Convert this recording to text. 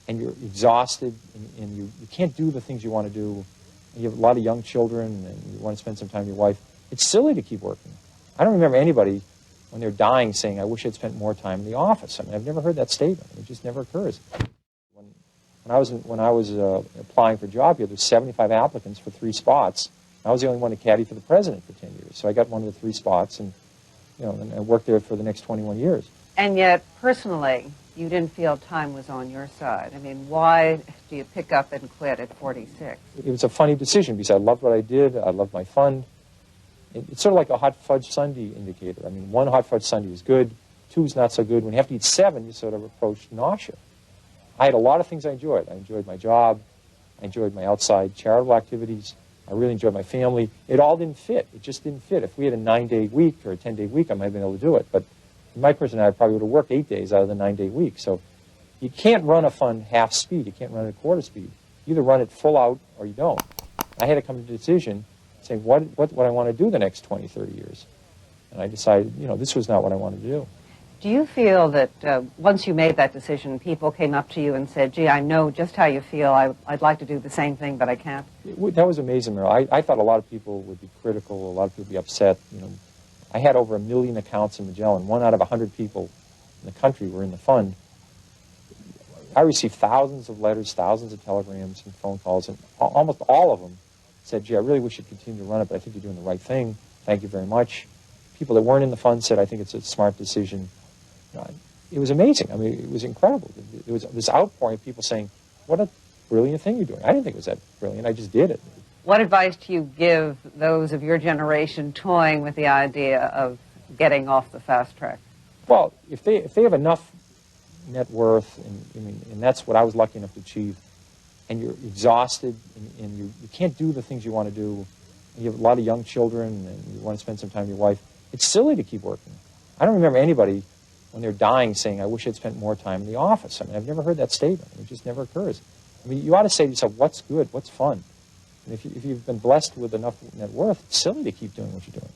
and you're exhausted, and you can't do the things you want to do, and you have a lot of young children, and you want to spend some time with your wife, it's silly to keep working. I don't remember anybody when they're dying saying, I wish I'd spent more time in the office. I mean, I've never heard that statement. It just never occurs. When I was applying for a job here, there's 75 applicants for 3 spots. I was the only one to caddy for the president for 10 years. So I got one of the 3 spots, and and I worked there for the next 21 years. And yet, personally, you didn't feel time was on your side. I mean, why do you pick up and quit at 46? It was a funny decision because I loved what I did. I loved my fund. It's sort of like a hot fudge sundae indicator. I mean, 1 hot fudge sundae is good, 2 is not so good. When you have to eat 7, you sort of approach nausea. I had a lot of things I enjoyed. I enjoyed my job. I enjoyed my outside charitable activities. I really enjoyed my family. It all didn't fit. It just didn't fit. If we had a 9-day week or a 10-day week, I might have been able to do it. But in my personality, I probably would have worked 8 days out of the 9-day week. So you can't run a fund half speed. You can't run it at quarter speed. You either run it full out or you don't. I had to come to a decision saying, what I want to do the next 20, 30 years. And I decided, this was not what I wanted to do. Do you feel that once you made that decision, people came up to you and said, gee, I know just how you feel. I'd like to do the same thing, but I can't? That was amazing, Meryl. I thought a lot of people would be critical. A lot of people would be upset. I had over 1 million accounts in Magellan. 1 out of 100 people in the country were in the fund. I received thousands of letters, thousands of telegrams and phone calls, and almost all of them said, gee, I really wish you'd continue to run it, but I think you're doing the right thing. Thank you very much. People that weren't in the fund said, I think it's a smart decision. It was amazing. I mean, it was incredible. There was this outpouring of people saying, what a brilliant thing you're doing. I didn't think it was that brilliant. I just did it. What advice do you give those of your generation toying with the idea of getting off the fast track? Well, if they have enough net worth, and that's what I was lucky enough to achieve, and you're exhausted, and you can't do the things you want to do, and you have a lot of young children, and you want to spend some time with your wife, it's silly to keep working. I don't remember anybody when they're dying saying, I wish I'd spent more time in the office. I mean, I've never heard that statement. It just never occurs. I mean, you ought to say to yourself, what's good, what's fun? And if you've been blessed with enough net worth, it's silly to keep doing what you're doing.